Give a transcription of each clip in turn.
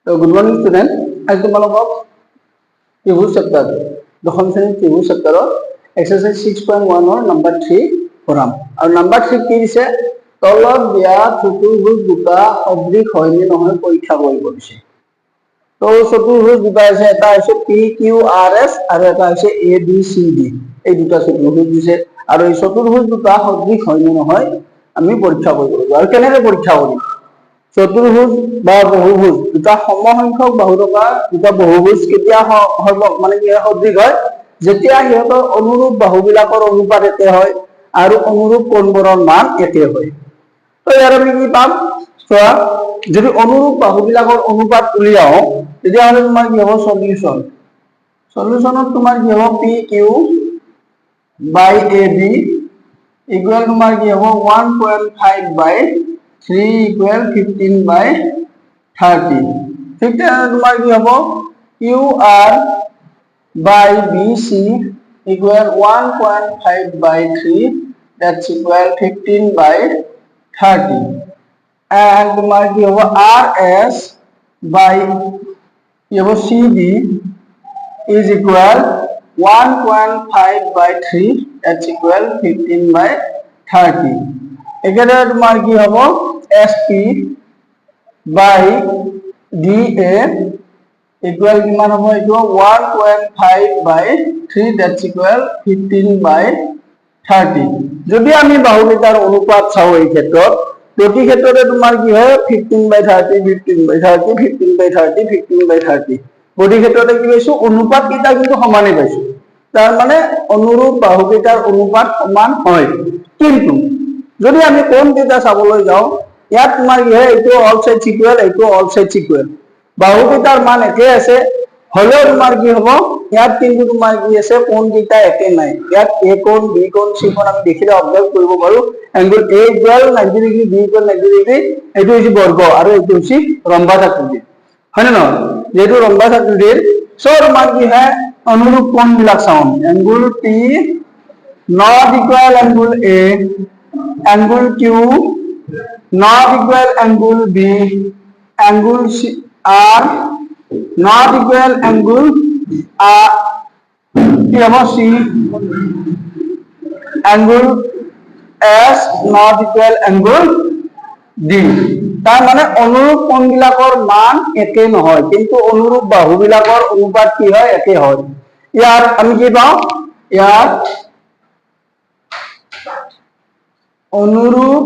তো good morning student, আজি তোমালোকক ত্ৰিভুজ চেপ্টাৰ দশম শ্ৰেণীৰ ত্ৰিভুজ চেপ্টাৰৰ এক্সাৰসাইজ 6.1 নাম্বাৰ 3 কৰাম। আৰু নাম্বাৰ 3 কি দিছে, তলত দিয়া চতুৰ্ভুজ দুটা সদৃশ হয় নে নহয় পৰীক্ষা কৰিব দিছে। তো চতুৰ্ভুজ দুটা আছে, এটা হৈছে PQRS আৰু এটা হৈছে ABCD। এই দুটা চতুৰ্ভুজ দিছে আৰু এই চতুৰ্ভুজ দুটা সদৃশ হয় নে নহয় আমি পৰীক্ষা কৰিব লাগিব। আৰু কেনেকৈ পৰীক্ষা কৰিম? চতুর্ভুজ বা বহুভুজ দুটা সমসংখ্যক বাহু থকা দুটা বহুভুজ কেতিয়া মানে কি সদৃশ হয়, যেতিয়া সিহঁতৰ অনুৰূপ বাহুবিলাকৰ অনুপাত একে হয় আৰু অনুৰূপ কোণবোৰৰ মান একে হয়। তো ইয়াৰ আমি কি পাম, চোৱা, যদি অনুৰূপ বাহুবিলাকৰ অনুপাত উলিয়াও তেতিয়াহ'লে তোমাৰ কি হ'ব, সলিউশনত তোমাৰ কি হ'ব, PQ by AB ইকুয়াল তোমাৰ কি হ'ব 1.5 by 3 equal 15 by 30। ঠিক তেনেদৰে তোমাৰ কি হ'ব, QR by BC equal 1.5 by 3 that's equal 15 by 30 and তোমাৰ কি হ'ব RS by কি হ'ব CD is equal 1.5 by 3 that's equal 15 by 30। একেদৰে তোমাৰ কি হ'ব SP by DA equal কিমান হ'ব, এইটো 1.5 by 3 that's equal 15 by 30। যদি আমি বাহুকেইটাৰ অনুপাত চাওঁ এই ক্ষেত্ৰত, প্ৰতি ক্ষেত্ৰতে তোমাৰ কি হয় 15 by 30 15 by 30 15 by 30 15 by 30 প্ৰতি ক্ষেত্ৰতে কি পাইছো, অনুপাত কেইটা কিন্তু সমানে পাইছো। তাৰ মানে অনুৰূপ বাহুকেইটাৰ অনুপাত সমান হয়। কিন্তু যদি আমি কোণ কেইটা চাবলৈ যাওঁ, ইয়াত তোমাৰ কি হয়, এইটো অল সাইডস ইকুৱেল, এইটো অল সাইডস ইকুৱেল, বাহুকেইটাৰ মান একে আছে হলেও তোমাৰ কি হ'ব, ইয়াত কিন্তু তোমাৰ কি আছে, কোণ কেইটা একে নাই। ইয়াত A কোণ B কোণ C কোণ আমি দেখিলে অবজাৰ্ভ কৰিব পাৰো, angle A equal 90 degree, B equal 90 degree, এইটো হৈছে বৰ্গ আৰু এইটো হৈছে ৰম্বাস আকৃতি, হয় নে নহয়? যেহেতু ৰম্বাস আকৃতিৰ সব তোমাৰ কি হয় অনুৰূপ কোণ বিলাক চাওঁ, angle P not equal angle A, angle Q not equal angle B, angle R not equal angle C, angle S not equal angle D। তাৰ মানে অনুৰূপ কোণবিলাকৰ মান একে নহয়, কিন্তু অনুৰূপ বাহুবিলাকৰ অনুপাত কি হয়, একে হয়। ইয়াত আমি কি পাওঁ, ইয়াত অনুৰূপ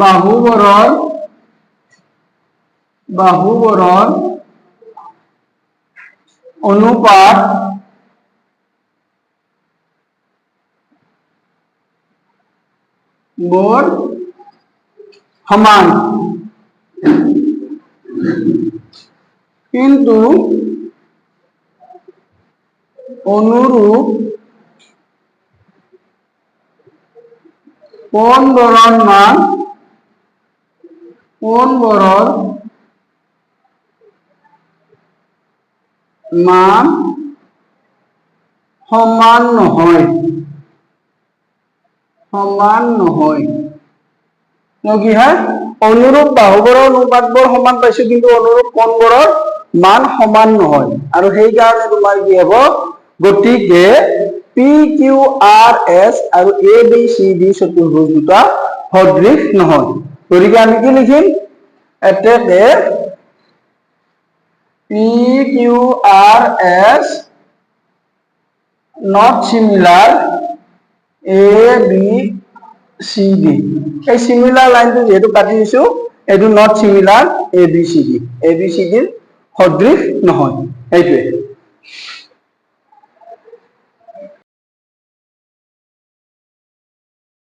বাহুবোৰৰ অনুপাত বোৰ সমান, কিন্তু অনুৰূপ কোণবোৰৰ মান সমান নহয়। কি হয়, অনুৰূপ বাহুবোৰৰ অনুপাতবোৰ সমান পাইছো, কিন্তু অনুৰূপ কোণবোৰৰ মান সমান নহয়। আৰু সেই কাৰণে তোমাৰ কি হ'ব, গতিকে PQRS আৰু ABCD চতুৰ্ভুজ দুটা সদৃশ নহয়। গতিকে আমি কি লিখিম, এতেকে PQRS not similar ABCD, এই সিমিলার লাইনটো যেহেতু কাটি দিছো, এইটো নট সিমিলার ABCD, ABCD সদৃশ নহয়, এইটোৱে।